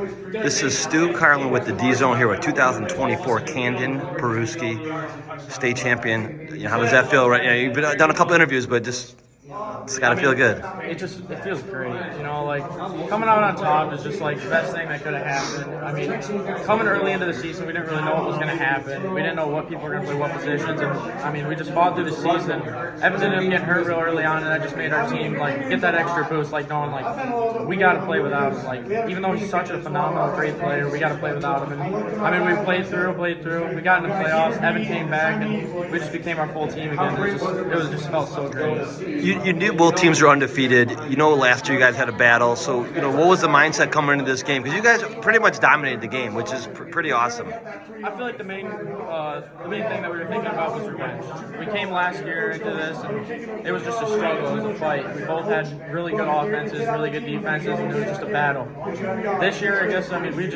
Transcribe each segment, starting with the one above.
This is Stu Carlin with the D-Zone here with 2024 Canden Peruski state champion. You know, how does that feel? Right? You know, you've done a couple interviews, but it's got to feel good. It feels great, you know, like coming out on top is just like the best thing that could have happened. I mean, coming early into the season, we didn't really know what was going to happen. We didn't know what people were going to play what positions, and I mean, we just fought through the season. Evan ended up getting hurt real early on, and that just made our team like get that extra boost, like knowing like we got to play without him. Like even though he's such a phenomenal, great player, we got to play without him. And I mean, we played through. We got in the playoffs. Evan came back, and we just became our full team again. It just felt so great. You knew both teams were undefeated. You know, last year you guys had a battle. So, you know, what was the mindset coming into this game? Because you guys pretty much dominated the game, which is pretty awesome. I feel like the main thing that we were thinking about was revenge. We came last year into this, and it was just a struggle. It was a fight. We both had really good offenses, really good defenses, and it was just a battle. This year, I guess, I mean, we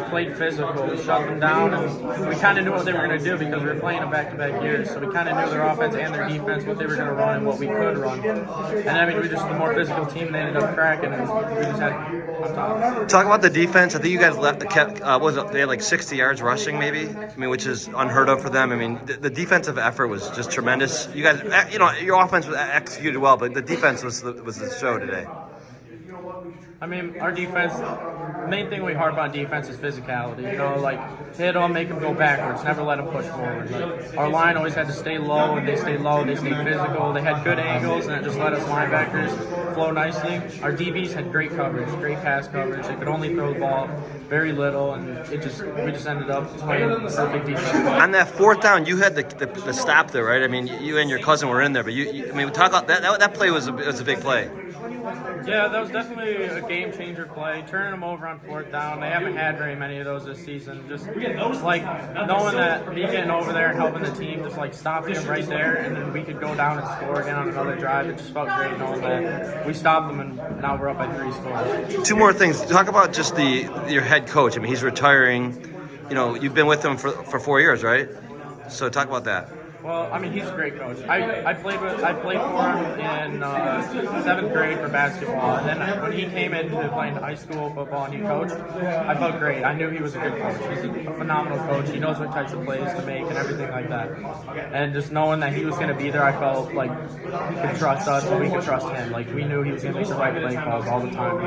played physical. We shut them down, and we kind of knew what they were going to do because we were playing a back-to-back years. So we kind of knew their offense and their defense, what they were going to run and what we could run. And I mean, we just the more physical team, and they ended up cracking, and we just had on top. Talk about the defense. I think you guys they had like 60 yards rushing, maybe. I mean, which is unheard of for them. I mean, the defensive effort was just tremendous. You guys, you know, your offense was executed well, but the defense was the show today. I mean, our defense, the main thing we harp on defense is physicality. You know, like, hit them, make them go backwards, never let them push forward. Like, our line always had to stay low, and they stayed low, they stayed physical. They had good angles, and it just let us linebackers flow nicely. Our DBs had great coverage, great pass coverage. They could only throw the ball very little, and we just ended up playing perfect defense. On that fourth down, you had the stop there, right? I mean, you and your cousin were in there, but I mean, talk about that play was a big play. Yeah, that was definitely a game-changer play. Turning them over on fourth down. They haven't had very many of those this season. Just like knowing that me getting over there and helping the team, just like stopping them right there, and then we could go down and score again on another drive. It just felt great knowing that we stopped them, and now we're up by 3 scores. Two more things. Talk about just your head coach. I mean, he's retiring. You know, you've been with him for 4 years, right? So talk about that. Well, I mean, he's a great coach. I played for him in 7th grade for basketball, and then when he came into playing high school football and he coached, I felt great. I knew he was a good coach. He's a phenomenal coach. He knows what types of plays to make and everything like that. And just knowing that he was going to be there, I felt like he could trust us and we could trust him. Like, we knew he was going to make the right play calls all the time.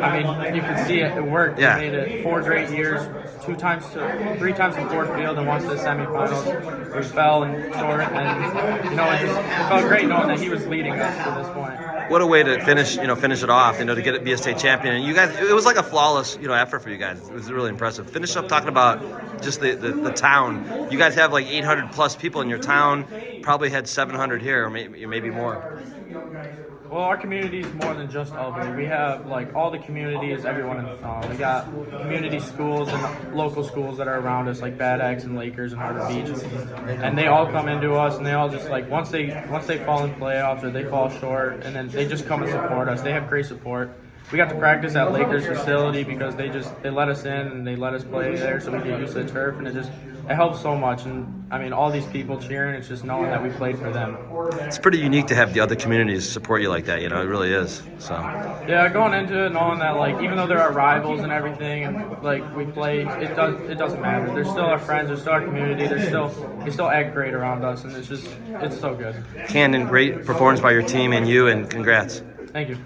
I mean, you could see it. It worked. Yeah. He made it 4 great years, 3 times in Ford Field, and once to the semifinals. We fell and short, and you know, it felt great knowing that he was leading us to this point. What a way to finish it off, you know, to be a state champion. And you guys, it was like a flawless, you know, effort for you guys. It was really impressive. Finish up talking about just the town. You guys have like 800 plus people in your town. Probably had 700 here, or maybe more. Well, our community is more than just Ubly. We have like all the community is everyone in the town. We got community schools and local schools that are around us, like Bad Axe and Lakers and Harbor Beach, and they all come into us, and they all just like once they fall in playoffs or they fall short, and then they just come and support us. They have great support. We got to practice at Lakers facility because they let us in and they let us play there, so we get used to the turf, and it helps so much. And I mean, all these people cheering, it's just knowing that we played for them. It's pretty unique to have the other communities support you like that, you know, it really is. So yeah, going into it knowing that like even though there are rivals and everything, and like we play, it doesn't matter. They're still our friends, they're still our community, they still act great around us, and it's so good. Canden, great performance by your team and you, and congrats. Thank you.